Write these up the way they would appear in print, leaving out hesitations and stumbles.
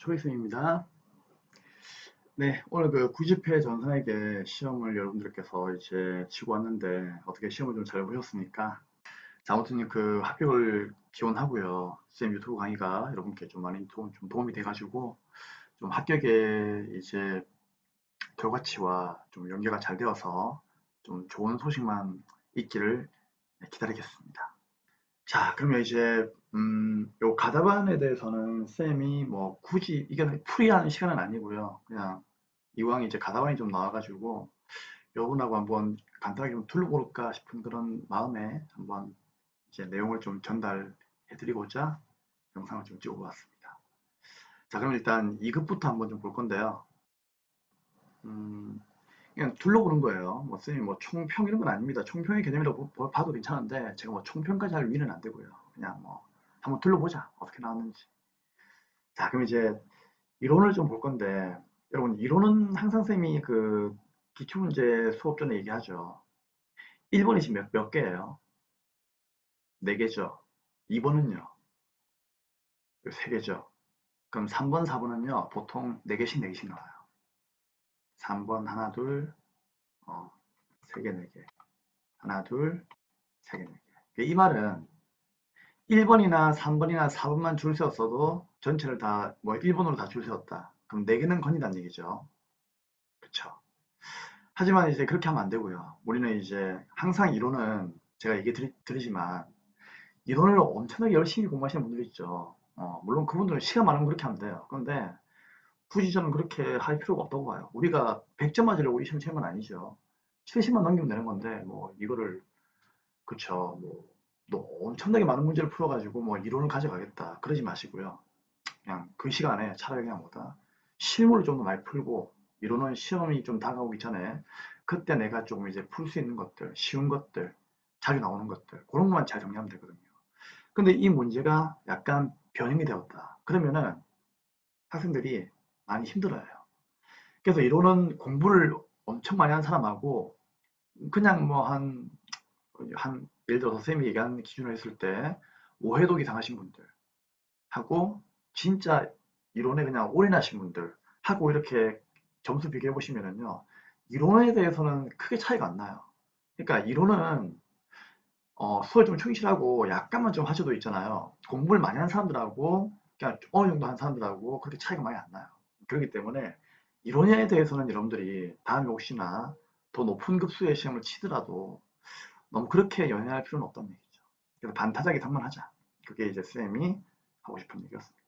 조이승입니다. 네, 오늘 그 90회 전산회계 시험을 여러분들께서 이제 치고 왔는데 어떻게 시험을 좀 잘 보셨습니까? 자, 아무튼 그 합격을 기원하고요. 쌤 유튜브 강의가 여러분께 좀 많이 좀 도움이 돼가지고 좀 합격의 이제 결과치와 좀 연계가 잘 되어서 좀 좋은 소식만 있기를 기다리겠습니다. 자, 그러면 이제 요 가다반에 대해서는 쌤이 뭐 굳이 이게 풀이하는 시간은 아니고요. 그냥 이왕 이제 가다반이 좀 나와가지고 여러분하고 한번 간단하게 좀 둘러볼까 싶은 그런 마음에 한번 이제 내용을 좀 전달해드리고자 영상을 좀 찍어보았습니다. 자, 그럼 일단 2급부터 한번 좀 볼 건데요. 음, 그냥 둘러보는 거예요. 뭐 쌤이 뭐 총평 이런 건 아닙니다. 총평의 개념이라고 봐도 괜찮은데 제가 뭐 총평까지 할 위는 안 되고요. 그냥 뭐 한번 둘러보자. 어떻게 나왔는지. 자, 그럼 이제 이론을 좀 볼 건데 여러분 이론은 항상 쌤이 그 기출문제 수업 전에 얘기하죠. 1번이 지금 몇 개예요? 4개죠. 2번은요? 3개죠. 그럼 3번, 4번은요, 보통 4개씩, 4개씩 나와요. 3번 하나, 둘, 3개, 4개. 하나, 둘, 3개, 4개. 이 말은 1번이나 3번이나 4번만 줄 세웠어도 전체를 다, 뭐 1번으로 다 줄 세웠다. 그럼 4개는 건이란 얘기죠. 그쵸? 하지만 이제 그렇게 하면 안 되고요. 우리는 이제 항상 이론은 제가 얘기 드리지만 이론을 엄청나게 열심히 공부하시는 분들이 있죠. 물론 그분들은 시간 많으면 그렇게 하면 돼요. 그런데 굳이 저는 그렇게 할 필요가 없다고 봐요. 우리가 100점 맞으려고 이 시험 치는 건 아니죠. 70만 넘기면 되는 건데 뭐 이거를 그쵸 뭐 너 엄청나게 많은 문제를 풀어가지고 뭐 이론을 가져가겠다 그러지 마시고요. 그냥 그 시간에 차라리 그냥 뭐다 실물을 좀 더 많이 풀고 이론은 시험이 좀 다가오기 전에 그때 내가 조금 이제 풀 수 있는 것들 쉬운 것들 자주 나오는 것들 그런 것만 잘 정리하면 되거든요. 근데 이 문제가 약간 변형이 되었다. 그러면은 학생들이 많이 힘들어요. 그래서 이론은 공부를 엄청 많이 한 사람하고 그냥 뭐 한 예를 들어서 쌤이 얘기한 기준으로 했을 때 5회독 이상 하신 분들 하고 진짜 이론에 그냥 올인하신 분들 하고 이렇게 점수 비교해 보시면은요. 이론에 대해서는 크게 차이가 안 나요. 그러니까 이론은 수업에 좀 충실하고 약간만 좀 하셔도 있잖아요. 공부를 많이 한 사람들하고 그냥 어느 정도 한 사람들하고 그렇게 차이가 많이 안 나요. 그렇기 때문에 이론에 대해서는 여러분들이 다음에 혹시나 더 높은 급수의 시험을 치더라도 너무 그렇게 연연할 필요는 없다는 얘기죠. 그래서 반타작이 상관하자. 그게 이제 쌤이 하고 싶은 얘기였습니다.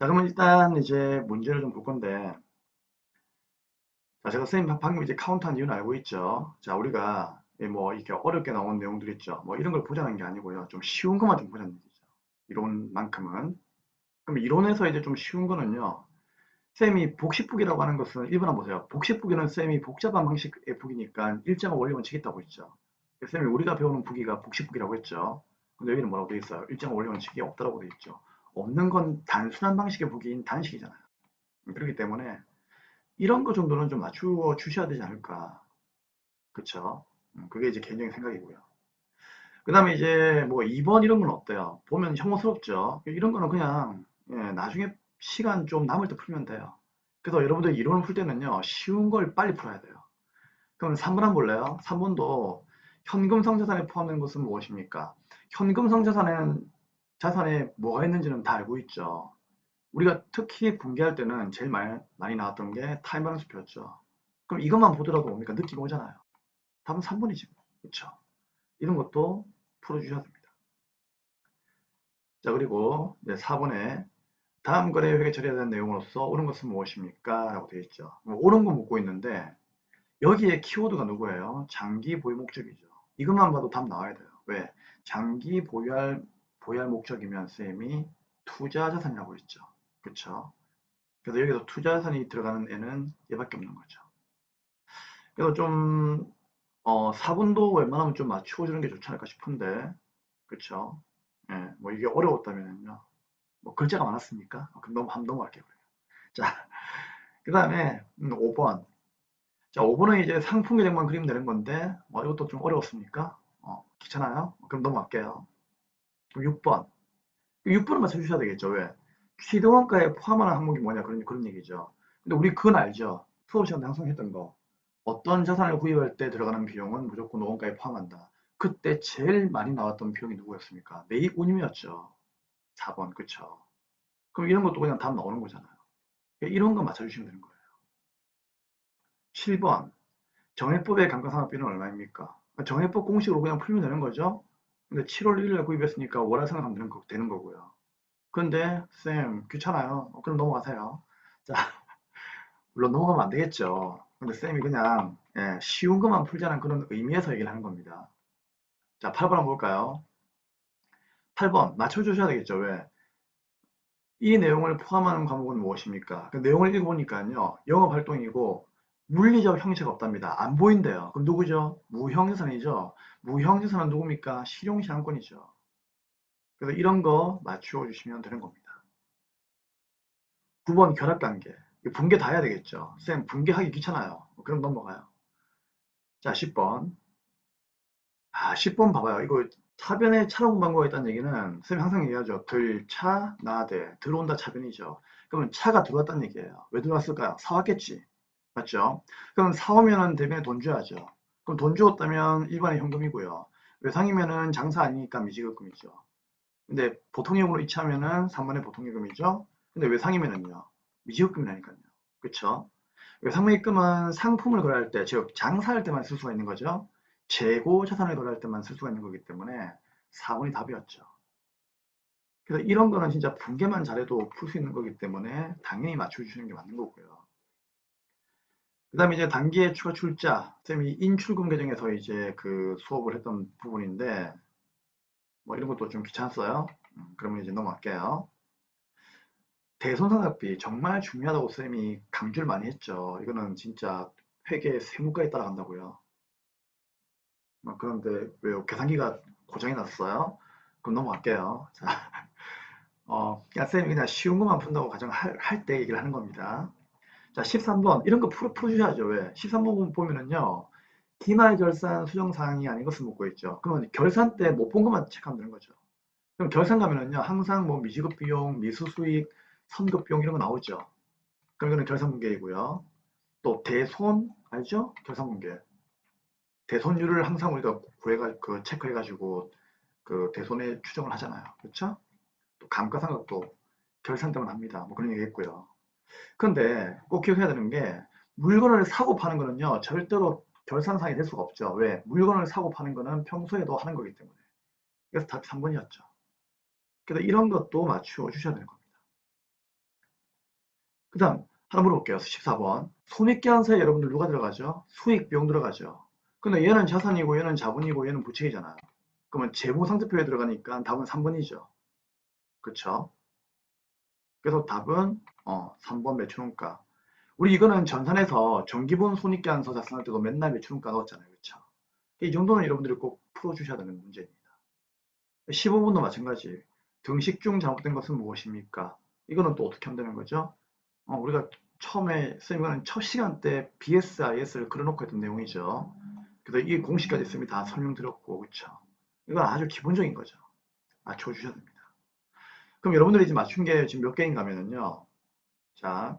자, 그러면 일단 이제 문제를 좀 볼 건데, 자, 제가 쌤이 방금 이제 카운트한 이유는 알고 있죠. 자, 우리가 뭐 이렇게 어렵게 나온 내용들 있죠. 뭐 이런 걸 보자는 게 아니고요. 좀 쉬운 것만 좀 보자는 얘기죠. 이론만큼은. 그럼 이론에서 이제 좀 쉬운 거는요. 쌤이 복식북이라고 하는 것은 1번 한번 보세요. 복식북이는 쌤이 복잡한 방식의 북이니까 일정한 원리 원칙이 있다고 했죠. 쌤이 우리가 배우는 북이가 복식북이라고 했죠. 근데 여기는 뭐라고 되어 있어요? 일정한 원리 원칙이 없다고 되어 있죠. 없는 건 단순한 방식의 북이인 단식이잖아요. 그렇기 때문에 이런 거 정도는 좀 맞추어 주셔야 되지 않을까. 그쵸? 그게 이제 개인적인 생각이고요. 그 다음에 이제 뭐 2번 이런 건 어때요? 보면 혐오스럽죠. 이런 거는 그냥 나중에 시간 좀 남을 때 풀면 돼요. 그래서 여러분들 이론을 풀 때는요, 쉬운 걸 빨리 풀어야 돼요. 그럼 3번 한번 볼래요? 3번도 현금성 자산에 포함된 것은 무엇입니까? 현금성 자산에 뭐가 있는지는 다 알고 있죠. 우리가 특히 분개할 때는 제일 많이 나왔던 게 타임밸런스표였죠. 그럼 이것만 보더라도 뭡니까? 느낌 오잖아요. 답은 3번이지. 그렇죠? 이런 것도 풀어주셔야 됩니다. 자, 그리고 이제 4번에 다음 거래 회계 처리에 대한 내용으로서 옳은 것은 무엇입니까? 라고 되어 있죠. 옳은 거 묻고 있는데 여기에 키워드가 누구예요? 장기 보유 목적이죠. 이것만 봐도 답 나와야 돼요. 왜? 장기 보유할 목적이면 쌤이 투자 자산이라고 했죠. 그쵸? 그래서 여기서 투자 자산이 들어가는 애는 얘밖에 없는 거죠. 그래서 좀 4분도 웬만하면 좀 맞추어 주는 게 좋지 않을까 싶은데 그쵸? 예, 뭐 이게 어려웠다면요. 뭐 글자가 많았습니까? 그럼 한번 넘어갈게요. 자, 그 다음에 5번. 자, 5번은 이제 상품 계정만 그리면 되는 건데 이것도 좀 어려웠습니까? 귀찮아요? 그럼 넘어갈게요. 그럼 6번. 6번은 맞춰주셔야 되겠죠. 왜? 시등원가에 포함하는 항목이 뭐냐 그런 얘기죠. 근데 우리 그건 알죠. 수업 시간에 항상 했던 거. 어떤 자산을 구입할 때 들어가는 비용은 무조건 원가에 포함한다. 그때 제일 많이 나왔던 비용이 누구였습니까? 매입 운임이었죠. 4번, 그쵸? 그럼 이런 것도 그냥 답 나오는 거잖아요. 이런 거 맞춰주시면 되는 거예요. 7번, 정해법의 감가상각비는 얼마입니까? 정해법 공식으로 그냥 풀면 되는 거죠. 근데 7월 1일에 구입했으니까 월화 생각하면 되는 거고요. 근데 쌤 귀찮아요. 그럼 넘어가세요. 자, 물론 넘어가면 안 되겠죠. 근데 쌤이 그냥 쉬운 것만 풀자는 그런 의미에서 얘기를 하는 겁니다. 자, 8번 한번 볼까요? 8번 맞춰주셔야 되겠죠. 왜? 이 내용을 포함하는 과목은 무엇입니까? 그 내용을 읽어보니까요. 영업활동이고 물리적 형체가 없답니다. 안 보인대요. 그럼 누구죠? 무형자산이죠. 무형자산은 누굽니까? 실용시장권이죠. 그래서 이런 거 맞추어 주시면 되는 겁니다. 9번 결합관계. 분계 다 해야 되겠죠. 쌤 분계하기 귀찮아요. 그럼 넘어가요. 자 10번. 10번 봐봐요. 이거 차변에 차로 방구가 있다는 얘기는 선생님이 항상 얘기하죠. 들, 차, 나대. 들어온다 차변이죠. 그러면 차가 들어왔다는 얘기예요. 왜 들어왔을까요? 사왔겠지. 맞죠? 그럼 사오면은 대변에 돈 줘야죠. 그럼 돈 주었다면 일반의 현금이고요. 외상이면은 장사 아니니까 미지급금이죠. 근데 보통예금으로 이체하면은 3번의 보통예금이죠. 근데 외상이면은요. 미지급금이라니까요. 그쵸? 외상매입금은 상품을 거래할 때, 즉 장사할 때만 쓸 수가 있는 거죠. 재고 자산을 거래할 때만 쓸 수가 있는 거기 때문에 4번이 답이었죠. 그래서 이런 거는 진짜 분계만 잘해도 풀 수 있는 거기 때문에 당연히 맞춰주시는 게 맞는 거고요. 그 다음에 이제 단기의 추가 출자, 쌤이 인출금 계정에서 이제 그 수업을 했던 부분인데, 뭐 이런 것도 좀 귀찮았어요. 그러면 이제 넘어갈게요. 대손상각비 정말 중요하다고 쌤이 강조를 많이 했죠. 이거는 진짜 회계 세무과에 따라간다고요. 그런데 왜요? 계산기가 고장이 났어요? 그럼 넘어갈게요. 자, 그냥 쌤이 그냥 쉬운 것만 푼다고 가정할 때 얘기를 하는 겁니다. 자, 13번. 이런 거 풀어주셔야죠. 왜? 13번 보면은요. 기말 결산 수정사항이 아닌 것을 묻고 있죠. 그러면 결산 때 못 본 것만 체크하면 되는 거죠. 그럼 결산 가면은요. 항상 뭐 미지급 비용, 미수 수익, 선급 비용 이런 거 나오죠. 그럼 이거는 결산 분계이고요. 또 대손 알죠? 결산 분계. 대손율을 항상 우리가 체크해가지고 그 대손에 추정을 하잖아요. 그렇죠? 또 감가상각도 결산 때만 합니다. 뭐 그런 얘기 했고요. 근데 꼭 기억해야 되는 게 물건을 사고 파는 거는요. 절대로 결산상이 될 수가 없죠. 왜? 물건을 사고 파는 거는 평소에도 하는 거기 때문에. 그래서 답이 3번이었죠. 그래서 이런 것도 맞추어 주셔야 되는 겁니다. 그 다음 하나 물어볼게요. 14번. 손익계산서에 여러분들 누가 들어가죠? 수익 비용 들어가죠. 근데 얘는 자산이고 얘는 자본이고 얘는 부채이잖아요. 그러면 재무상태표에 들어가니까 답은 3번이죠. 그쵸? 그래서 답은 3번 매출원가. 우리 이거는 전산에서 정기본 손익계산서 작성할 때도 맨날 매출원가 넣었잖아요. 그쵸? 이 정도는 여러분들이 꼭 풀어주셔야 되는 문제입니다. 15번도 마찬가지. 등식 중 잘못된 것은 무엇입니까? 이거는 또 어떻게 하면 되는 거죠? 우리가 처음에 선생님은 첫 시간 때 BSIS를 그려놓고 했던 내용이죠. 그래서 이 공식까지 있으면 다 설명드렸고, 그쵸? 이건 아주 기본적인 거죠. 맞춰주셔야 됩니다. 그럼 여러분들이 지금 맞춘 게 지금 몇 개인가 하면은요. 자,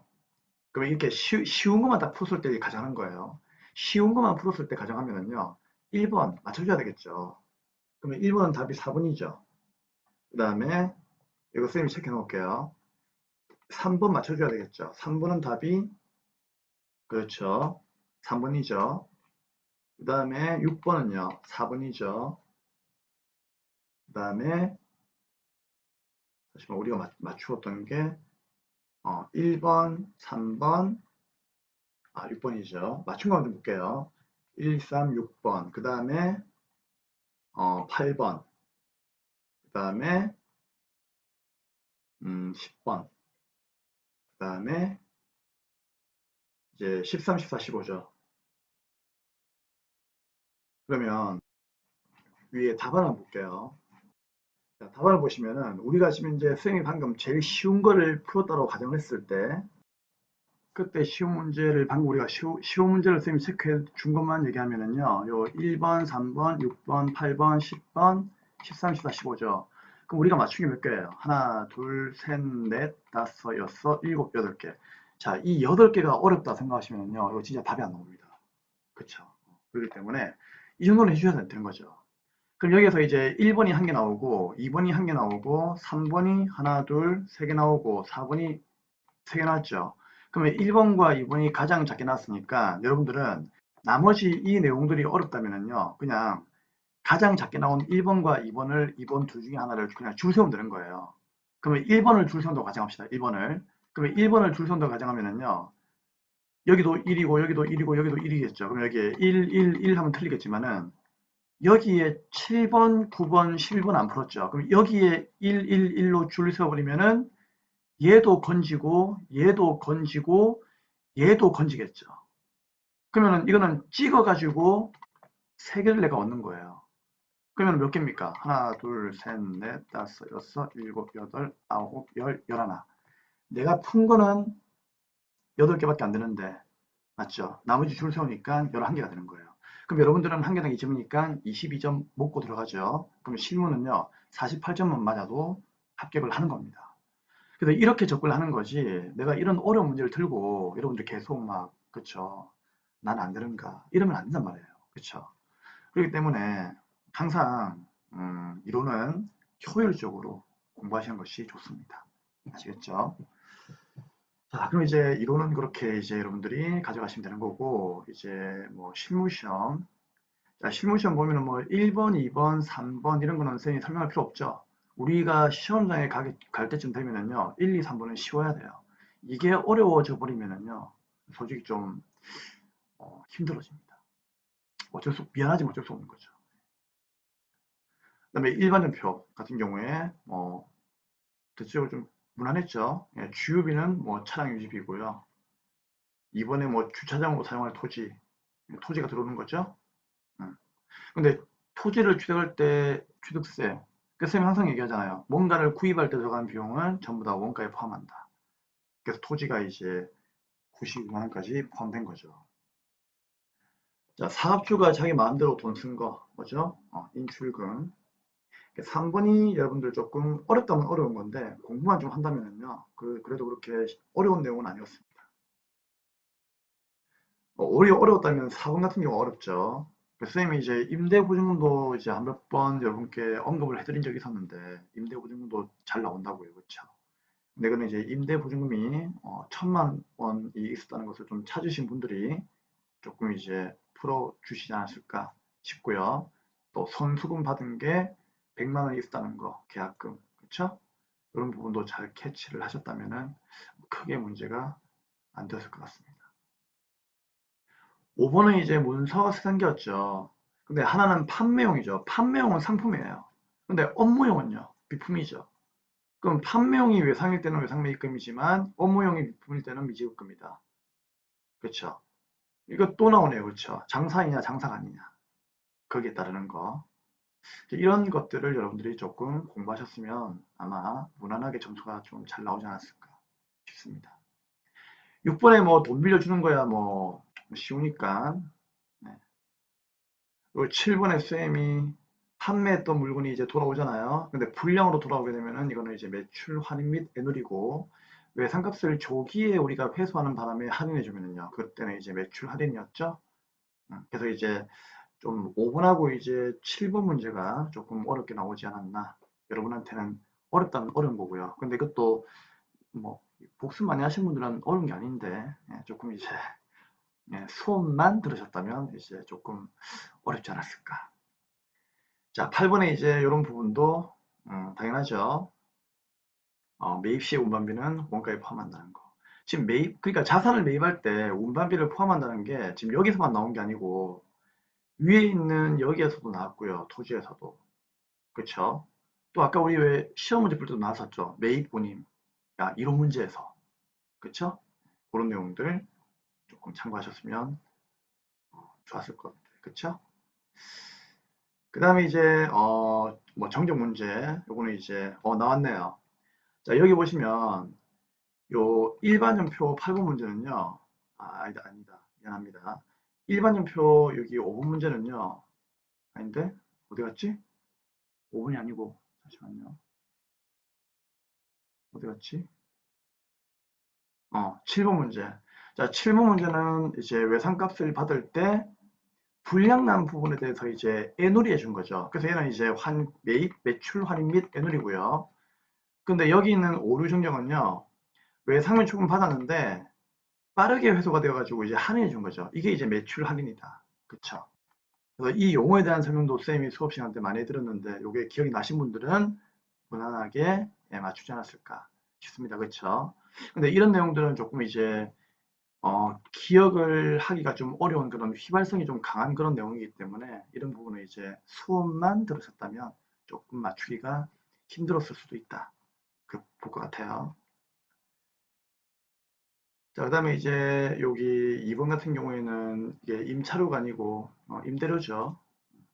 그럼 이렇게 쉬운 것만 다 풀었을 때 가정하는 거예요. 쉬운 것만 풀었을 때 가정하면은요. 1번 맞춰줘야 되겠죠. 그러면 1번은 답이 4번이죠. 그 다음에 이거 쌤이 체크해 놓을게요. 3번 맞춰줘야 되겠죠. 3번은 답이 그렇죠. 3번이죠. 그 다음에 6번은요. 4번이죠. 그 다음에 잠시만 우리가 맞추었던 게 1번, 3번, 6번이죠. 맞춘 거 한번 볼게요. 1, 3, 6번. 그 다음에 8번. 그 다음에 10번. 그 다음에 이제 13, 14, 15죠. 그러면 위에 답안 한번 볼게요. 자, 답안을 보시면은 우리가 지금 이제 선생님이 방금 제일 쉬운 거를 풀었다고 가정을 했을 때 그때 쉬운 문제를 방금 우리가 쉬운 문제를 선생님이 체크해 준 것만 얘기하면은요. 요 1번, 3번, 6번, 8번, 10번, 13, 14, 15죠. 그럼 우리가 맞춘 게 몇 개예요? 하나, 둘, 셋, 넷, 다섯, 여섯, 일곱, 여덟 개. 자, 이 여덟 개가 어렵다 생각하시면요. 이거 진짜 답이 안 나옵니다. 그쵸? 그렇기 때문에 이 정도는 해주셔야 되는 거죠. 그럼 여기서 이제 1번이 한 개 나오고, 2번이 한 개 나오고, 3번이 하나, 둘, 세 개 나오고, 4번이 세 개 나왔죠. 그러면 1번과 2번이 가장 작게 나왔으니까 여러분들은 나머지 이 내용들이 어렵다면요. 그냥 가장 작게 나온 1번과 2번을 2번 둘 중에 하나를 그냥 줄 세우면 되는 거예요. 그러면 1번을 줄 세운다고 가정합시다. 1번을. 그러면 1번을 줄 세운다고 가정하면요. 여기도 1이고 여기도 1이고 여기도 1이겠죠. 그럼 여기에 1, 1, 1 하면 틀리겠지만은 여기에 7번, 9번, 11번 안 풀었죠. 그럼 여기에 1, 1, 1로 줄 세워버리면은 얘도 건지고 얘도 건지고 얘도 건지겠죠. 그러면은 이거는 찍어가지고 3개를 내가 얻는 거예요. 그러면 몇 개입니까? 하나, 둘, 셋, 넷, 다섯, 여섯, 일곱, 여덟, 아홉, 열, 열하나. 내가 푼 거는 8개밖에 안 되는데, 맞죠? 나머지 줄 세우니까 11개가 되는 거예요. 그럼 여러분들은 한 개당 2점이니까 22점 먹고 들어가죠. 그럼 실무는요, 48점만 맞아도 합격을 하는 겁니다. 그래서 이렇게 접근을 하는 거지, 내가 이런 어려운 문제를 들고 여러분들 계속 막, 그쵸? 난 안 되는가? 이러면 안 된단 말이에요. 그쵸? 그렇기 때문에 항상 이론은 효율적으로 공부하시는 것이 좋습니다. 아시겠죠? 자, 그럼 이제 이론은 그렇게 이제 여러분들이 가져가시면 되는 거고, 이제 뭐 실무시험. 자, 실무시험 보면은 뭐 1번, 2번, 3번 이런 거는 선생님이 설명할 필요 없죠. 우리가 시험장에 갈 때쯤 되면은요, 1, 2, 3번은 쉬워야 돼요. 이게 어려워져 버리면은요, 솔직히 좀 힘들어집니다. 미안하지만 어쩔 수 없는 거죠. 그다음에 일반전표 같은 경우에 대체적으로 좀 무난했죠. 예, 주유비는 뭐 차량 유지비고요. 이번에 뭐 주차장으로 사용할 토지가 들어오는 거죠. 근데 토지를 취득할 때 취득세, 그 쌤이 항상 얘기하잖아요. 뭔가를 구입할 때 들어가는 비용은 전부 다 원가에 포함한다. 그래서 토지가 이제 92만 원까지 포함된 거죠. 자, 사업주가 자기 마음대로 돈 쓴 거, 뭐죠? 인출금. 3번이 여러분들 조금 어렵다면 어려운 건데 공부만 좀 한다면요. 그래도 그렇게 어려운 내용은 아니었습니다. 어려웠다면 4번 같은 경우 어렵죠. 선생님이 이제 임대보증금도 이제 한 몇 번 여러분께 언급을 해드린 적이 있었는데 임대보증금도 잘 나온다고요. 그렇죠? 근데 그는 이제 임대보증금이 1,000만 원이 있었다는 것을 좀 찾으신 분들이 조금 이제 풀어주시지 않았을까 싶고요. 또 선수금 받은 게 100만 원이 있었다는 거, 계약금. 그렇죠? 이런 부분도 잘 캐치를 하셨다면 크게 문제가 안 되었을 것 같습니다. 5번은 이제 문서가 세단계였죠. 근데 하나는 판매용이죠. 판매용은 상품이에요. 근데 업무용은요, 비품이죠. 그럼 판매용이 외상일 때는 외상매입금이지만 업무용이 비품일 때는 미지급금이다. 그렇죠? 이거 또 나오네요. 그렇죠? 장사이냐 장사가 아니냐. 거기에 따르는 거. 이런 것들을 여러분들이 조금 공부하셨으면 아마 무난하게 점수가 좀 잘 나오지 않았을까 싶습니다. 6번에 뭐 돈 빌려주는 거야 뭐 쉬우니까. 네. 그리고 7번에 쌤이 판매했던 물건이 이제 돌아오잖아요. 근데 불량으로 돌아오게 되면은 이거는 이제 매출 할인 및 애누리고 외상값을 조기에 우리가 회수하는 바람에 할인해 주면은요. 그때는 이제 매출 할인이었죠. 그래서 이제 좀 5번하고 이제 7번 문제가 조금 어렵게 나오지 않았나. 여러분한테는 어렵다면 어려운 거고요. 근데 이것도 뭐 복습 많이 하신 분들은 어려운 게 아닌데 조금 이제 수업만 들으셨다면 이제 조금 어렵지 않았을까. 자, 8번에 이제 이런 부분도 당연하죠. 매입 시의 운반비는 원가에 포함한다는 거. 지금 그러니까 자산을 매입할 때 운반비를 포함한다는 게 지금 여기서만 나온 게 아니고 위에 있는 여기에서도 나왔고요. 토지에서도. 그쵸? 또 아까 우리 왜 시험 문제 풀 때도 나왔었죠. 매입 운임. 이론 문제에서. 그쵸? 그런 내용들 조금 참고하셨으면 좋았을 것 같아요. 그쵸? 그 다음에 이제 뭐 정적 문제 요거는 이제 나왔네요. 자, 여기 보시면 요 일반전표 8번 문제는요. 아니다. 미안합니다. 일반전표 여기 5번 문제는요. 아닌데 어디 갔지? 5번이 아니고 잠시만요. 어디 갔지? 7번 문제. 자, 7번 문제는 이제 외상값을 받을 때 불량난 부분에 대해서 이제 애누리 해준 거죠. 그래서 얘는 이제 매입, 매출 할인 및 애누리고요. 근데 여기 있는 오류 정정은요, 외상을 조금 받았는데 빠르게 회수가 되어가지고 이제 할인해 준 거죠. 이게 이제 매출 할인이다. 그쵸? 그래서 이 용어에 대한 설명도 쌤이 수업 시간 때 많이 들었는데, 요게 기억이 나신 분들은 무난하게 맞추지 않았을까 싶습니다. 그쵸? 근데 이런 내용들은 조금 이제 기억을 하기가 좀 어려운 그런 휘발성이 좀 강한 그런 내용이기 때문에 이런 부분을 이제 수업만 들으셨다면 조금 맞추기가 힘들었을 수도 있다. 볼 것 같아요. 자, 그 다음에 이제 여기 2번 같은 경우에는 이게 임차료가 아니고 임대료죠.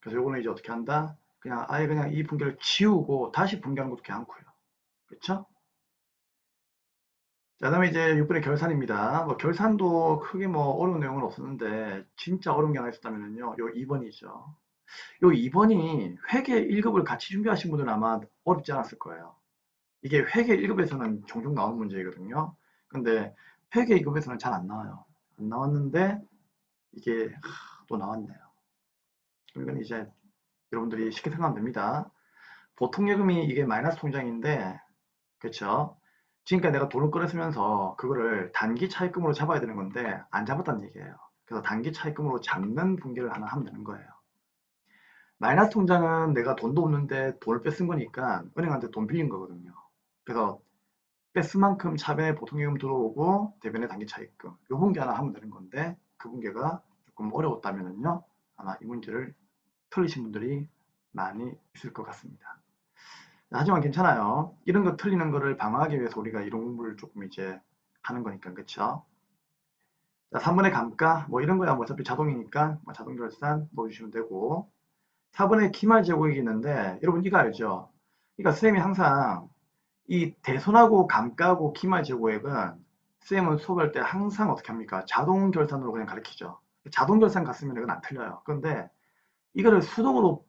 그래서 요거는 이제 어떻게 한다? 그냥 아예 그냥 이 분계를 지우고 다시 분계하는 것도 괜찮고요. 그렇죠? 자, 그다음에 이제 6번의 결산입니다. 뭐 결산도 크게 뭐 어려운 내용은 없었는데 진짜 어려운 게 하나 있었다면요. 요 2번이죠. 요 2번이 회계 1급을 같이 준비하신 분들은 아마 어렵지 않았을 거예요. 이게 회계 1급에서는 종종 나오는 문제거든요. 근데 회계 2급에서는 잘 안 나와요. 안 나왔는데 이게 또 나왔네요. 이건 이제 여러분들이 쉽게 생각하면 됩니다. 보통 예금이 이게 마이너스 통장인데, 그렇죠? 지금까지 내가 돈을 끌어쓰면서 그거를 단기 차입금으로 잡아야 되는 건데 안 잡았다는 얘기예요. 그래서 단기 차입금으로 잡는 분기를 하나 하면 되는 거예요. 마이너스 통장은 내가 돈도 없는데 돈을 뺏은 거니까 은행한테 돈 빌린 거거든요. 그래서 뺏은 만큼 차변에 보통 예금 들어오고 대변에 단기 차입금 요 분기 하나 하면 되는 건데 그 분기가 조금 어려웠다면요 아마 이 문제를 틀리신 분들이 많이 있을 것 같습니다. 하지만 괜찮아요. 이런 거 틀리는 거를 방어하기 위해서 우리가 이런 공부를 조금 이제 하는 거니까, 그쵸? 자, 3번의 감가, 뭐 이런 거야 뭐 어차피 자동이니까 뭐 자동 결산 넣어주시면 되고, 4번의 기말 제고액이 있는데, 여러분 이거 알죠? 그러니까 쌤이 항상 이 대손하고 감가하고 기말 제고액은 쌤은 수업할 때 항상 어떻게 합니까? 자동 결산으로 그냥 가르치죠. 자동 결산 갔으면 이건 안 틀려요. 그런데 이거를 수동으로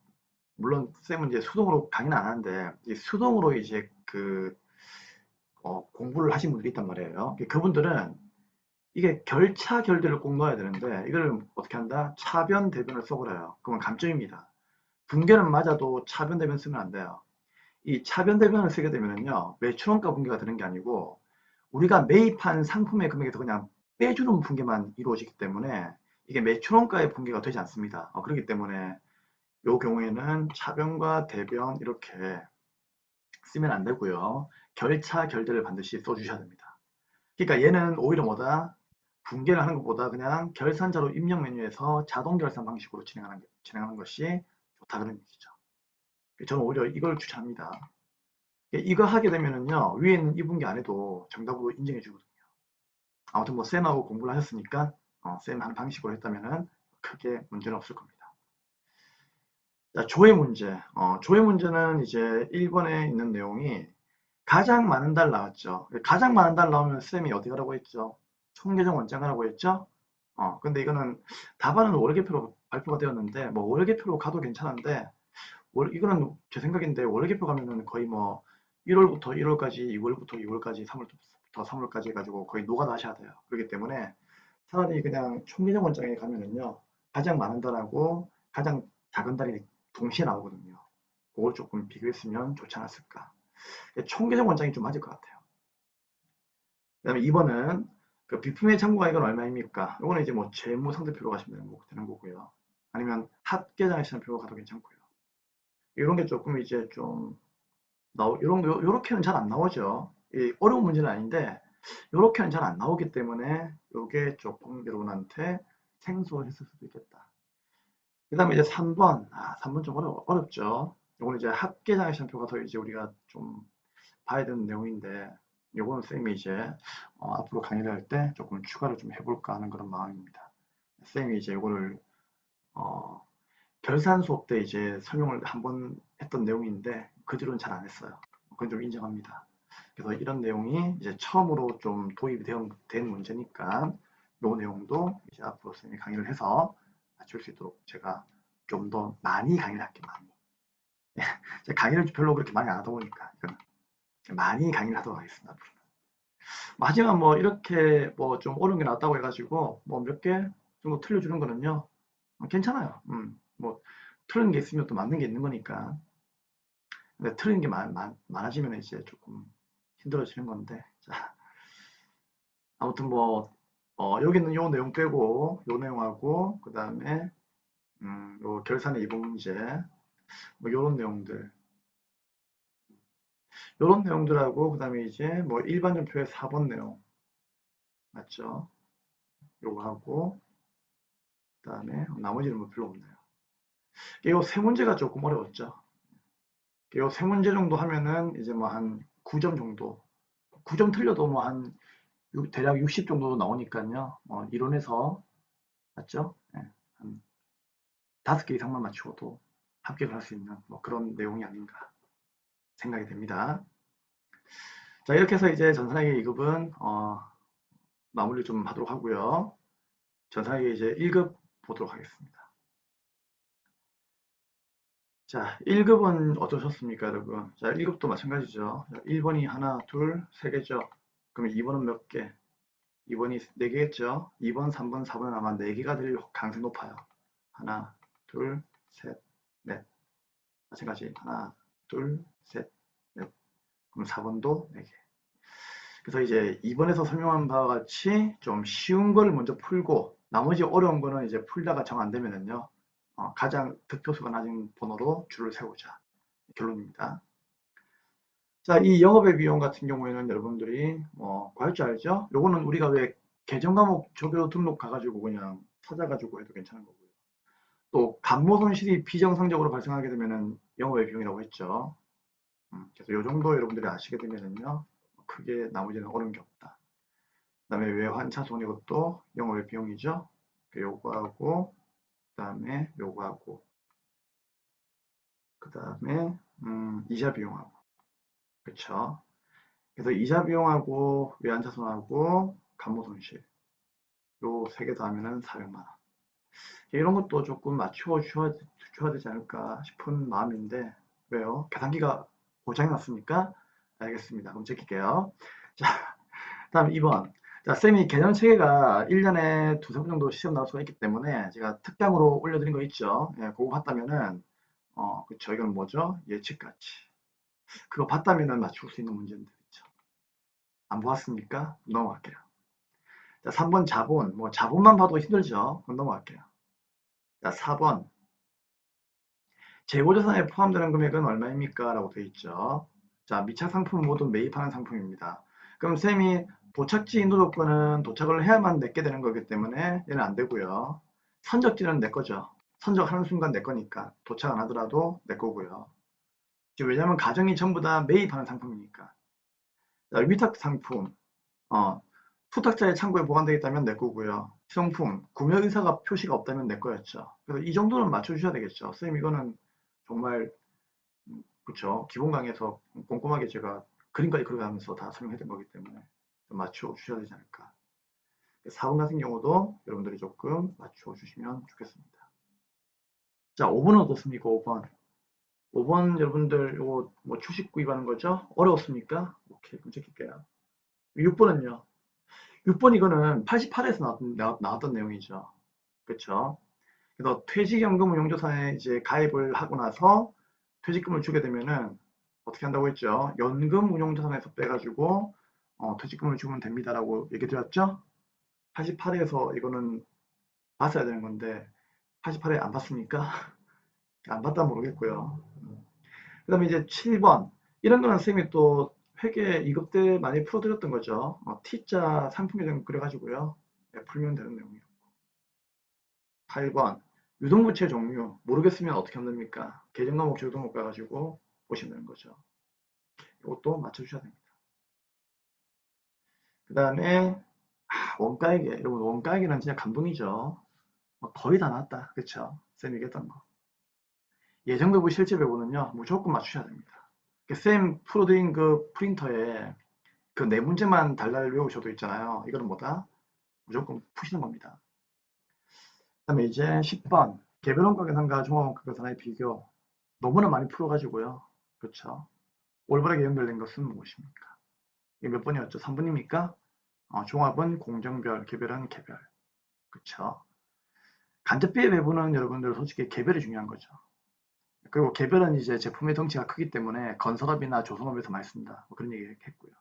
물론 쌤은 이제 수동으로 강의는 안 하는데 이 수동으로 이제 공부를 하신 분들이 있단 말이에요. 그분들은 이게 결차 결대를 꼭 넣어야 되는데 이걸 어떻게 한다? 차변 대변을 써버려요. 그러면 감점입니다. 분계는 맞아도 차변 대변 쓰면 안 돼요. 이 차변 대변을 쓰게 되면요 매출원가 분계가 되는 게 아니고 우리가 매입한 상품의 금액에서 그냥 빼주는 분계만 이루어지기 때문에 이게 매출원가의 분계가 되지 않습니다. 그렇기 때문에 이 경우에는 차변과 대변 이렇게 쓰면 안 되고요. 결차 결대를 반드시 써주셔야 됩니다. 그러니까 얘는 오히려 뭐다? 분계를 하는 것보다 그냥 결산자로 입력 메뉴에서 자동 결산 방식으로 진행하는 것이 좋다 그런 얘기죠. 저는 오히려 이걸 추천합니다. 이거 하게 되면은요, 위에 있는 이 분계 안 해도 정답으로 인정해 주거든요. 아무튼 뭐 쌤하고 공부를 하셨으니까 쌤 하는 방식으로 했다면은 크게 문제는 없을 겁니다. 자, 조회 문제. 조회 문제는 이제 1번에 있는 내용이 가장 많은 달 나왔죠. 가장 많은 달 나오면 쌤이 어디 가라고 했죠? 총계정 원장 가라고 했죠? 근데 이거는 답안은 월개표로 발표가 되었는데, 뭐 월개표로 가도 괜찮은데, 이거는 제 생각인데, 월개표 가면은 거의 뭐 1월부터 1월까지, 2월부터 2월까지, 3월부터 3월까지 해가지고 거의 노가다 하셔야 돼요. 그렇기 때문에 차라리 그냥 총계정 원장에 가면은요, 가장 많은 달하고 가장 작은 달이 동시에 나오거든요. 그걸 조금 비교했으면 좋지 않았을까. 총계정 원장이 좀 맞을 것 같아요. 그 다음에 2번은 그 비품의 참고가액은 얼마입니까? 이거는 이제 뭐 재무 상대표로 가시면 되는 거고요. 아니면 합계장에 시는 표로 가도 괜찮고요. 이런 게 조금 이제 좀 요렇게는 잘 안 나오죠. 어려운 문제는 아닌데 요렇게는 잘 안 나오기 때문에 요게 조금 여러분한테 생소했을 수도 있겠다. 그 다음에 이제 3번. 3번 좀 어렵죠. 요거는 이제 합계장에 시는 표가 더 이제 우리가 좀 봐야 되는 내용인데 요거는 쌤이 이제 앞으로 강의를 할 때 조금 추가를 좀 해볼까 하는 그런 마음입니다. 쌤이 이제 요거를 어, 결산 수업 때 이제 설명을 한번 했던 내용인데 그 뒤로는 잘 안 했어요. 그건 좀 인정합니다. 그래서 이런 내용이 이제 처음으로 좀 도입이 된 문제니까 요 내용도 이제 앞으로 쌤이 강의를 해서 맞출 수 있도록 제가 좀 더 많이 강의를 할게요. 많이. 강의를 별로 그렇게 많이 안 하다 보니까 이거는. 많이 강의를 하도록 하겠습니다. 하지만 뭐 이렇게 뭐 좀 어려운 게 나왔다고 해가지고 뭐 몇 개 정도 틀려주는 거는요 괜찮아요. 뭐 틀린 게 있으면 또 맞는 게 있는 거니까. 근데 틀린 게 많아지면 이제 조금 힘들어지는 건데. 자, 아무튼 뭐 여기는 요 내용 빼고 요 내용하고 그 다음에 요 결산의 2번 문제 뭐 요런 내용들 요런 내용들하고 그 다음에 이제 뭐 일반전표의 4번 내용 맞죠? 요거 하고 그 다음에 나머지는 뭐 별로 없네요. 요 세 문제가 조금 어려웠죠. 요 세 문제 정도 하면은 이제 뭐 한 9점 정도 9점 틀려도 뭐 한 대략 60 정도 나오니까요. 이론에서 맞죠? 네, 한 5개 이상만 맞추어도 합격을 할 수 있는 뭐 그런 내용이 아닌가 생각이 됩니다. 자, 이렇게 해서 이제 전산회계 2급은 마무리 좀 하도록 하고요. 전산회계 이제 1급 보도록 하겠습니다. 자, 1급은 어떠셨습니까, 여러분? 자, 1급도 마찬가지죠. 1번이 하나, 둘, 세 개죠. 그럼 2번은 몇 개? 2번이 4개겠죠? 2번, 3번, 4번은 아마 4개가 될 가능성이 높아요. 하나, 둘, 셋, 넷. 마찬가지. 하나, 둘, 셋, 넷. 그럼 4번도 4개. 그래서 이제 2번에서 설명한 바와 같이 좀 쉬운 걸 먼저 풀고 나머지 어려운 거는 이제 풀다가 정 안 되면은요. 가장 득표수가 낮은 번호로 줄을 세우자. 결론입니다. 자, 이 영업의 비용 같은 경우에는 여러분들이 구할 줄 알죠? 요거는 우리가 왜 계정 과목 조교 등록 가가지고 그냥 찾아가지고 해도 괜찮은 거고요. 또 간모 손실이 비정상적으로 발생하게 되면은 영업의 비용이라고 했죠. 그래서 요 정도 여러분들이 아시게 되면은요, 크게 나머지는 어려운 게 없다. 그 다음에 외환차 손 이것도 영업의 비용이죠. 요거하고, 그 다음에 요거하고, 그 다음에 이자 비용하고, 그쵸? 그래서 이자 비용하고 외환차 손하고 간모 손실 요 세 개 더 하면은 400만 원. 이런 것도 조금 맞춰 줘야 되지 않을까 싶은 마음인데 왜요? 계산기가 고장이 났습니까? 알겠습니다. 그럼 제낄게요. 자, 다음 2번. 자, 쌤이 개념 체계가 1년에 두세 번 정도 시험 나올 수가 있기 때문에 제가 특강으로 올려드린 거 있죠. 예, 그거 봤다면은, 그쵸. 이건 뭐죠? 예측가치. 그거 봤다면은 맞출 수 있는 문제들 있죠. 안 보았습니까? 넘어갈게요. 자, 3번 자본. 뭐, 자본만 봐도 힘들죠. 그럼 넘어갈게요. 자, 4번. 재고자산에 포함되는 금액은 얼마입니까? 라고 되어 있죠. 자, 미착 상품 모두 매입하는 상품입니다. 그럼 쌤이 도착지 인도 조건은 도착을 해야만 내게 되는 거기 때문에 얘는 안 되고요. 선적지는 내 거죠. 선적하는 순간 내 거니까 도착 안 하더라도 내 거고요. 왜냐하면 가정이 전부 다 매입하는 상품이니까. 자, 위탁 상품, 수탁자의 창고에 보관되어 있다면 내 거고요. 시성품, 구매 의사가 표시가 없다면 내 거였죠. 그래서 이 정도는 맞춰주셔야 되겠죠. 쌤 이거는 정말 그쵸. 기본 강의에서 꼼꼼하게 제가 그림까지 그려가면서 다 설명했던 거기 때문에 좀 맞춰 주셔야 되지 않을까. 4번 같은 경우도 여러분들이 조금 맞춰 주시면 좋겠습니다. 자, 5번은 어떻습니까? 5번. 5번 여러분들 이거 뭐 주식 구입하는 거죠? 어려웠습니까? 오케이, 그럼 제낄게요. 6번은요? 6번 이거는 88에서 나왔던 내용이죠. 그쵸? 그래서 퇴직연금 운용조사에 이제 가입을 하고 나서 퇴직금을 주게 되면은 어떻게 한다고 했죠? 연금 운용자산에서 빼가지고 퇴직금을 주면 됩니다라고 얘기 드렸죠? 88에서 이거는 봤어야 되는 건데 88에 안 봤습니까? 안 봤다 모르겠고요. 그 다음에 이제 7번 이런 거는 선생님이 또 회계 2급 때 많이 풀어드렸던 거죠. T자 상품계정 그려가지고요. 네, 풀면 되는 내용이에요. 8번 유동부채 종류 모르겠으면 어떻게 하면 됩니까? 계정과목 유동목 가가지고 보시면 되는 거죠. 이것도 맞춰주셔야 됩니다. 그 다음에 원가액에 여러분 원가액이란 진짜 감동이죠. 거의 다 나왔다. 그쵸? 쌤 얘기했던 거. 예정배부 실제배부는요 무조건 맞추셔야 됩니다. 쌤 풀어드린 그 프린터에 그 네 문제만 달달 외우셔도 있잖아요. 이거는 뭐다? 무조건 푸시는 겁니다. 그 다음에 이제 10번 개별원가 계산과 종합원가 계산의 비교 너무나 많이 풀어가지고요. 그렇죠? 올바르게 연결된 것은 무엇입니까? 이게 몇 번이었죠? 3번입니까? 종합은 공정별, 개별은 개별. 그쵸? 간접비의 배분은 여러분들 솔직히 개별이 중요한 거죠. 그리고 개별은 이제 제품의 덩치가 크기 때문에 건설업이나 조선업에서 많이 씁니다. 뭐 그런 얘기 했고요.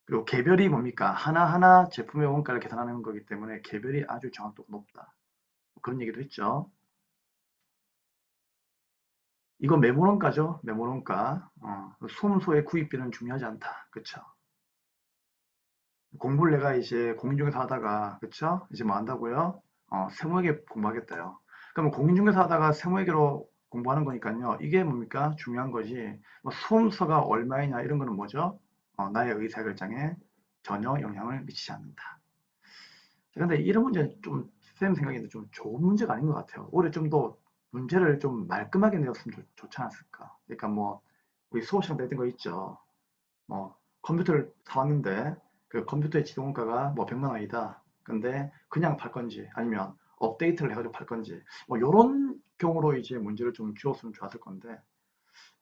그리고 개별이 뭡니까? 하나하나 제품의 원가를 계산하는 거기 때문에 개별이 아주 정확도가 높다. 뭐 그런 얘기도 했죠. 이거 매몰원가죠. 매몰원가. 수험소의 구입비는 중요하지 않다. 그쵸? 공부를 내가 이제 공인중개사 하다가, 그쵸? 이제 뭐 한다고요? 세무회계 공부하겠다요. 그러면 공인중개사 하다가 세무회계로 공부하는 거니까요. 이게 뭡니까? 중요한 거지. 뭐 수험서가 얼마이냐 이런 거는 뭐죠? 나의 의사결정에 전혀 영향을 미치지 않는다. 근데 이런 문제는 좀, 쌤 생각에는 좀 좋은 문제가 아닌 것 같아요. 오히려 좀 더 문제를 좀 말끔하게 내었으면 좋지 않았을까. 그러니까 뭐, 우리 수업 시간 때 했던 거 있죠. 뭐 컴퓨터를 사왔는데 그 컴퓨터의 지동원가가 뭐 100만 원이다. 근데 그냥 팔 건지 아니면 업데이트를 해가지고 팔 건지 뭐 이런 경우로 이제 문제를 좀 주었으면 좋았을 건데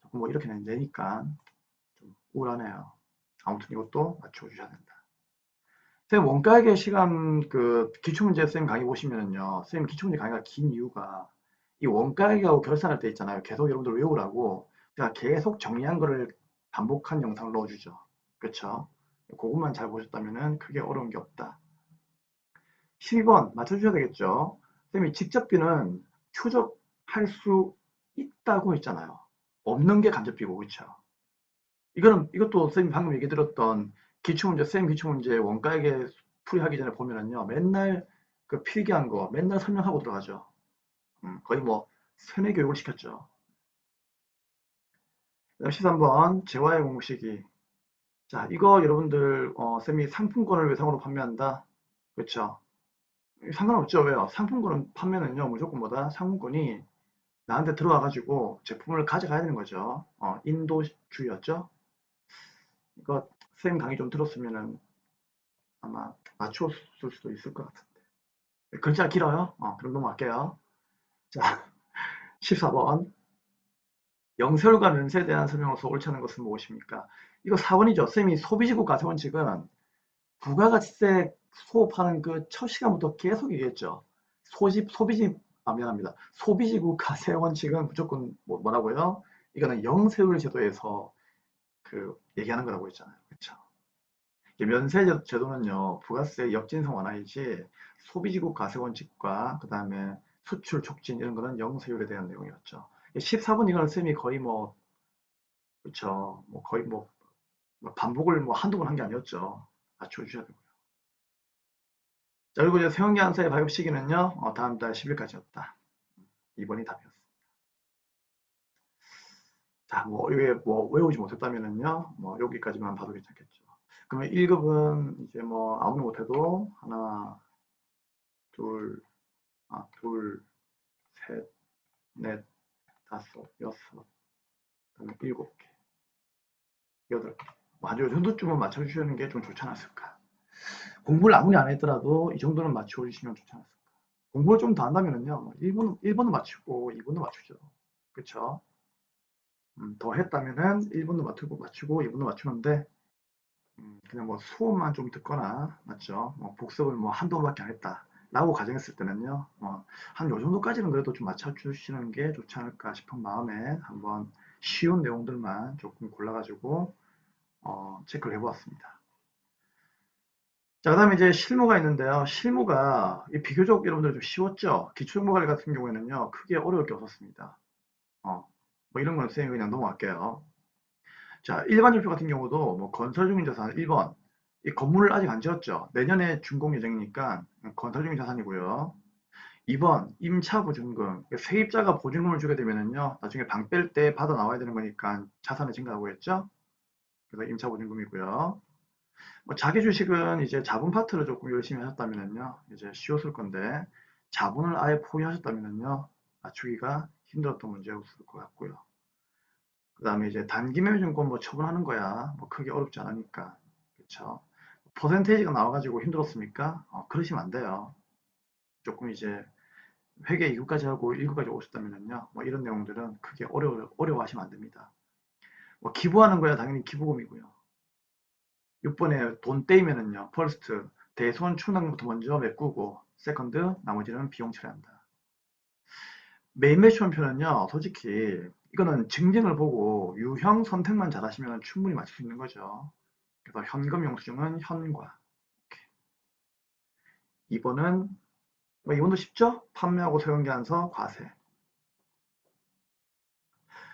자꾸 뭐 이렇게 내니까 좀 우울하네요. 아무튼 이것도 맞춰 주셔야 된다. 쌤 원가액의 시간 그 기출문제 쌤 강의 보시면은요. 쌤 기출문제 강의가 긴 이유가 이 원가액하고 결산할 때 있잖아요. 계속 여러분들 외우라고 제가 계속 정리한 거를 반복한 영상을 넣어주죠. 그렇죠? 그것만 잘 보셨다면은 크게 어려운 게 없다. 12번 맞춰주셔야 되겠죠. 쌤이 직접비는 추적할 수 있다고 했잖아요. 없는 게 간접비고 그렇죠. 이것도 쌤이 방금 얘기 들었던 기출문제, 쌤 기출문제 원가액에 풀이하기 전에 보면은요, 맨날 그 필기한 거 맨날 설명하고 들어가죠. 거의 뭐 세뇌 교육을 시켰죠. 그다음 13번 재화의 공식이. 자, 이거 여러분들 쌤이 상품권을 외상으로 판매한다. 그렇죠? 상관없죠. 왜요? 상품권은 판매는요, 무조건 뭐다? 상품권이 나한테 들어와 가지고 제품을 가져가야 되는 거죠. 인도주의였죠. 이거 쌤 강의 좀 들었으면은 아마 맞췄을 수도 있을 것 같은데. 글자 길어요? 그럼 넘어갈게요. 자, 14번. 영세율과 면세에 대한 설명으로서 옳지 않은 것은 무엇입니까? 이거 4번이죠. 쌤이 소비지구 가세원칙은 부가가치세 수업하는 그 첫 시간부터 계속 얘기했죠. 미안합니다. 소비지구 가세원칙은 무조건 뭐라고요? 이거는 영세율 제도에서 그 얘기하는 거라고 했잖아요. 그렇죠? 면세 제도는요, 부가세 역진성 완화이지 소비지구 가세 원칙과 그 다음에 수출 촉진 이런 거는 영세율에 대한 내용이었죠. 14번 이거는 쌤이 거의 뭐, 그쵸, 뭐 거의 뭐 반복을 뭐 한두 번 한 게 아니었죠. 맞춰주셔야 되고요. 자, 그리고 이제 세원계 한사의 발급 시기는요, 다음 달 10일까지였다. 2번이 답이었어. 자, 뭐, 이게 뭐 외우지 못했다면은요, 뭐 여기까지만 봐도 괜찮겠죠. 그러면 1급은 이제 뭐 아무리 못해도 하나, 둘, 둘, 셋, 넷, 다섯, 여섯, 그다음에 일곱 개, 여덟 개. 뭐 한요 정도쯤은 맞춰주시는 게 좀 좋지 않았을까. 공부를 아무리 안 했더라도 이 정도는 맞춰주시면 좋지 않았을까. 공부를 좀 더 한다면은요, 1번은 맞추고 2번도 맞추죠. 그쵸? 더 했다면은 1번도 맞추고 2번도 맞추는데, 그냥 뭐 수업만 좀 듣거나, 맞죠? 뭐 복습을 뭐 한두 번밖에 안 했다. 라고 가정했을 때는요, 한 요 정도까지는 그래도 좀 맞춰주시는 게 좋지 않을까 싶은 마음에 한번 쉬운 내용들만 조금 골라가지고, 체크를 해보았습니다. 자, 그 다음에 이제 실무가 있는데요. 실무가 비교적 여러분들 좀 쉬웠죠? 기출정보관리 같은 경우에는요, 크게 어려울 게 없었습니다. 뭐 이런 거는 쌤이 그냥 넘어갈게요. 자, 일반 발표 같은 경우도 뭐 건설 중인 자산 1번. 이 건물을 아직 안 지었죠. 내년에 준공 예정이니까 건설 중인 자산이고요. 2번 임차 보증금. 그러니까 세입자가 보증금을 주게 되면은요. 나중에 방 뺄 때 받아 나와야 되는 거니까 자산이 증가하고 있죠. 그래서 임차 보증금이고요. 뭐 자기 주식은 이제 자본 파트를 조금 열심히 하셨다면은요. 이제 쉬웠을 건데 자본을 아예 포기하셨다면은요. 맞추기가 힘들었던 문제였을 것 같고요. 그 다음에 이제 단기 매매증권 뭐 처분하는 거야. 뭐 크게 어렵지 않으니까. 그쵸. 퍼센테이지가 나와가지고 힘들었습니까? 그러시면 안 돼요. 조금 이제 회계 2구까지 하고 1구까지 오셨다면요. 뭐 이런 내용들은 크게 어려워하시면 안 됩니다. 기부하는 거야 당연히 기부금이고요. 6번에 돈 떼이면은요. 퍼스트 대손 충당부터 먼저 메꾸고 세컨드 나머지는 비용 처리한다. 메인 매치원표는요. 솔직히 이거는 증빙을 보고 유형 선택만 잘하시면 충분히 맞출 수 있는 거죠. 그래서 현금 영수증은 현과. 2번은 이번도 쉽죠? 판매하고 소형기한서 과세.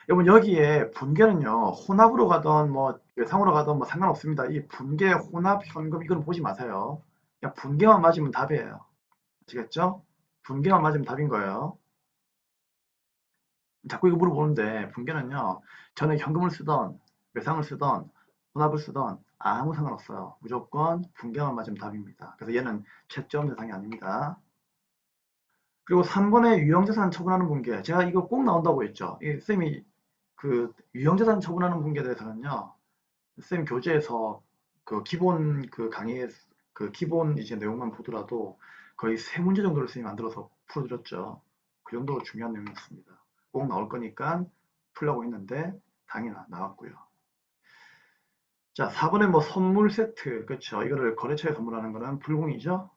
여러분 여기에 분계는요. 혼합으로 가던 뭐 외상으로 가던 뭐 상관없습니다. 이 분계, 혼합, 현금 이거는 보지 마세요. 그냥 분계만 맞으면 답이에요. 아시겠죠? 분계만 맞으면 답인 거예요. 자꾸 이거 물어보는데 분계는요. 전에 현금을 쓰던 외상을 쓰던 혼합을 쓰던 아무 상관없어요. 무조건 분계만 맞으면 답입니다. 그래서 얘는 채점 대상이 아닙니다. 그리고 3번에 유형자산 처분하는 분계. 제가 이거 꼭 나온다고 했죠. 쌤이 그 유형자산 처분하는 분계에 대해서는요. 쌤 교재에서 그 기본 그 강의에 그 기본 이제 내용만 보더라도 거의 3문제 정도를 쌤이 만들어서 풀어드렸죠. 그 정도로 중요한 내용이었습니다. 꼭 나올 거니까 풀려고 했는데 당연히 나왔고요. 자, 4번에 뭐 선물 세트, 그렇죠. 이거를 거래처에 선물하는 거는 불공이죠.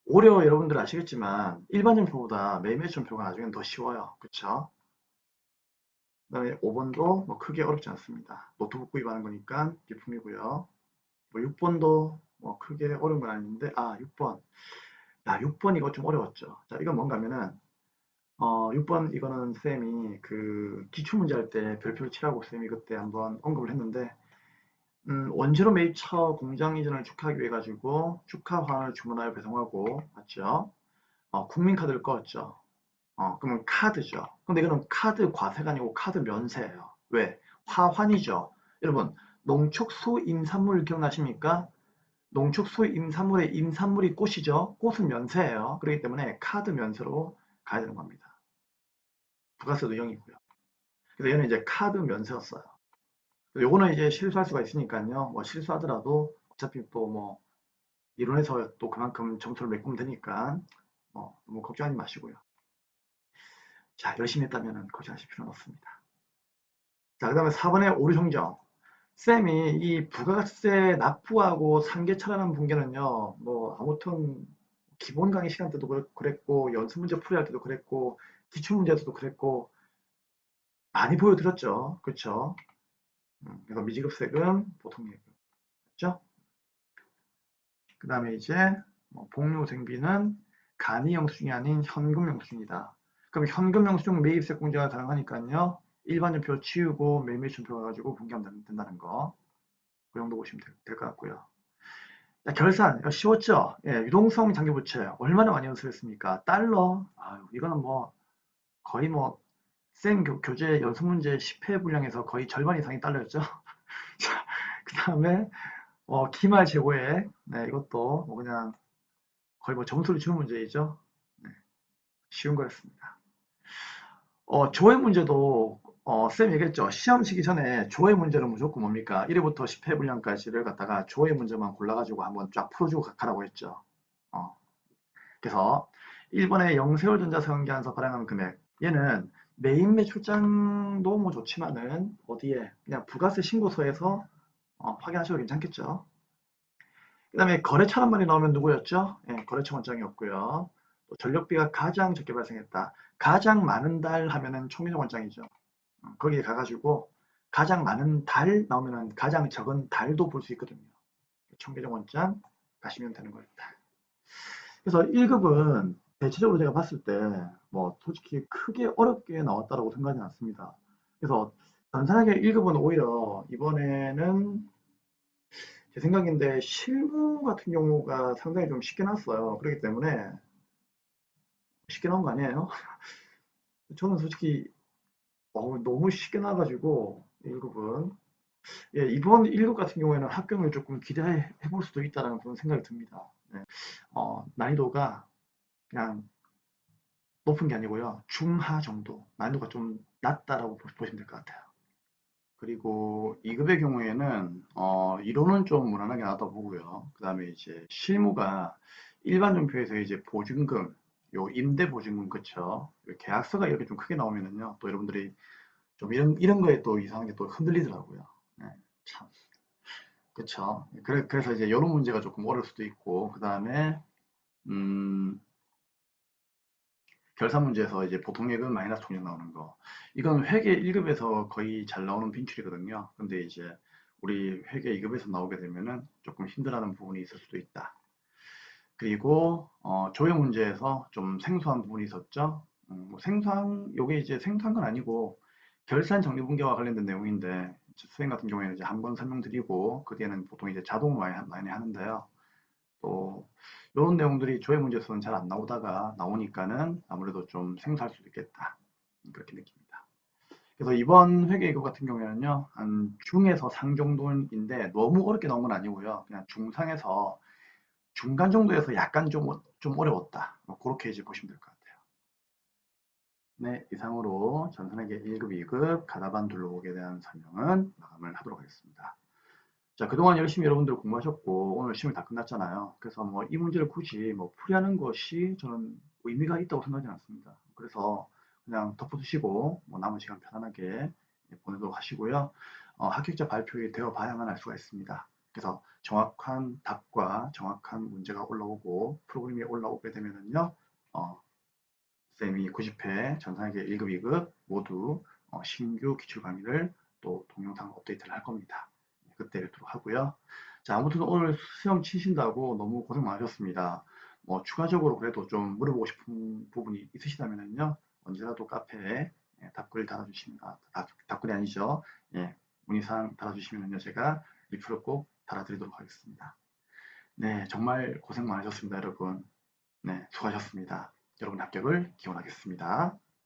오히려 여러분들 아시겠지만 일반점표보다 매매점표가 나중엔 더 쉬워요. 그렇죠. 그 다음에 5번도 뭐 크게 어렵지 않습니다. 노트북 구입하는 거니까 기품이고요. 뭐 6번도 뭐 크게 어려운 건 아닌데 6번. 야, 6번 이거 좀 어려웠죠. 자, 이건 뭔가 하면은 6번 이거는 쌤이 그 기출문제 할 때 별표를 치라고 쌤이 그때 한번 언급을 했는데 원재료 매입처 공장 이전을 축하하기 위해 가지고 축하 화환을 주문하여 배송하고 맞죠? 국민카드를 꺼었죠. 그러면 카드죠. 근데 이거는 카드 과세가 아니고 카드 면세예요. 왜? 화환이죠. 여러분, 농축수 임산물 기억나십니까? 농축수 임산물의 임산물이 꽃이죠. 꽃은 면세예요. 그렇기 때문에 카드 면세로 가야 되는 겁니다. 부가세도 0이고요. 그래서 얘는 이제 카드 면세였어요. 요거는 이제 실수할 수가 있으니까요. 뭐 실수하더라도 어차피 또 뭐 이론에서 또 그만큼 점수를 메꾸면 되니까 너무 걱정하지 마시고요. 자, 열심히 했다면 걱정하실 필요는 없습니다. 자, 그 다음에 4번에 오류 정정. 쌤이 이 부가세 납부하고 상계차라는 분계는요, 뭐, 아무튼, 기본 강의 시간 때도 그랬고, 연습 문제 풀이할 때도 그랬고, 기출문제에서도 그랬고, 많이 보여드렸죠. 그쵸? 그래서 미지급 세금, 보통 예금. 그죠? 그 다음에 이제, 복료생비는 간이 영수증이 아닌 현금 영수증이다. 그럼 현금 영수증 매입세 공제가 가능하니까요. 일반전표 치우고 매매준표 가지고 분개하면 된다는 거. 그 정도 보시면 될 것 같고요. 자, 결산 쉬웠죠? 예, 유동성 장기부채 얼마나 많이 연습했습니까? 달러. 이거는 뭐 거의 뭐 생 교재 연습 문제 10회 분량에서 거의 절반 이상이 달러였죠. 자, 그 다음에 기말 재고액. 네, 이것도 뭐 그냥 거의 뭐 점수를 주는 문제이죠. 네, 쉬운 거였습니다. 조회 문제도 쌤 얘기했죠. 시험 치기 전에 조회 문제는 무조건 뭡니까? 1회부터 10회 분량까지를 갖다가 조회 문제만 골라가지고 한번 쫙 풀어주고 가라고 했죠. 어, 그래서 1번에 영세월전자 사용기한서 발행한 금액. 얘는 메인 매출장도 뭐 좋지만은 어디에 그냥 부가세 신고서에서 확인하셔도 괜찮겠죠. 그 다음에 거래처란 말이 나오면 누구였죠? 예, 거래처 원장이었고요. 또 전력비가 가장 적게 발생했다. 가장 많은 달 하면은 총계정 원장이죠. 거기에 가가지고 가장 많은 달 나오면은 가장 적은 달도 볼 수 있거든요. 총계정 원장 가시면 되는 겁니다. 그래서 1급은 대체적으로 제가 봤을 때 뭐 솔직히 크게 어렵게 나왔다라고 생각하지 않습니다. 그래서 단순하게 1급은 오히려 이번에는 제 생각인데 실무 같은 경우가 상당히 좀 쉽게 났어요. 그렇기 때문에 쉽게 나온 거 아니에요? 저는 솔직히 너무 쉽게 나가지고 1급은 이번 1급 같은 경우에는 합격을 조금 기대해 볼 수도 있다는 그런 생각이 듭니다. 네. 난이도가 그냥 높은 게 아니고요. 중하 정도. 난이도가 좀 낮다라고 보시면 될 것 같아요. 그리고 2급의 경우에는 이론은 좀 무난하게 나왔다 보고요. 그 다음에 이제 실무가 일반 전표에서 이제 보증금, 요 임대 보증금 그쵸? 계약서가 이렇게 좀 크게 나오면은요. 또 여러분들이 좀 이런 거에 또 이상하게 또 흔들리더라고요. 네, 참. 그쵸. 그래서 이제 이런 문제가 조금 어려울 수도 있고, 그 다음에, 음, 결산 문제에서 이제 보통액은 마이너스 통역 나오는 거. 이건 회계 1급에서 거의 잘 나오는 빈출이거든요. 근데 이제 우리 회계 2급에서 나오게 되면은 조금 힘들어하는 부분이 있을 수도 있다. 그리고 조회 문제에서 좀 생소한 부분이 있었죠. 뭐 요게 이제 생소한 건 아니고 결산 정리분계와 관련된 내용인데 수행 같은 경우에는 이제 한 번 설명드리고 그 뒤에는 보통 이제 자동으로 많이 하는데요. 또 이런 내용들이 조회 문제에서는 잘 안 나오다가 나오니까는 아무래도 좀 생소할 수도 있겠다. 그렇게 느낍니다. 그래서 이번 회계 이거 같은 경우에는요, 한 중에서 상 정도인데 너무 어렵게 나온 건 아니고요. 그냥 중상에서 중간 정도에서 약간 좀 어려웠다. 뭐 그렇게 이제 보시면 될 것 같아요. 네, 이상으로 전산회계 1급, 2급 가다반 둘러보기에 대한 설명은 마감을 하도록 하겠습니다. 자, 그동안 열심히 여러분들 공부하셨고 오늘 시험이 다 끝났잖아요. 그래서 뭐 이 문제를 굳이 뭐 풀이하는 것이 저는 의미가 있다고 생각하지 않습니다. 그래서 그냥 덮어두시고 뭐 남은 시간 편안하게 보내도록 하시고요. 합격자 발표가 되어 봐야만 알 수가 있습니다. 그래서 정확한 답과 정확한 문제가 올라오고 프로그램이 올라오게 되면은요, 쌤이 90회 전산회계 1급, 2급 모두 신규 기출 강의를 또 동영상 업데이트를 할 겁니다. 그때 뵙도록 하고요. 자, 아무튼 오늘 시험 치신다고 너무 고생 많으셨습니다. 뭐 추가적으로 그래도 좀 물어보고 싶은 부분이 있으시다면요, 언제라도 카페에 답글 달아주시면, 답글이 아니죠. 예, 문의사항 달아주시면요, 제가 리플을 꼭 달아드리도록 하겠습니다. 네, 정말 고생 많으셨습니다, 여러분. 네, 수고하셨습니다. 여러분 합격을 기원하겠습니다.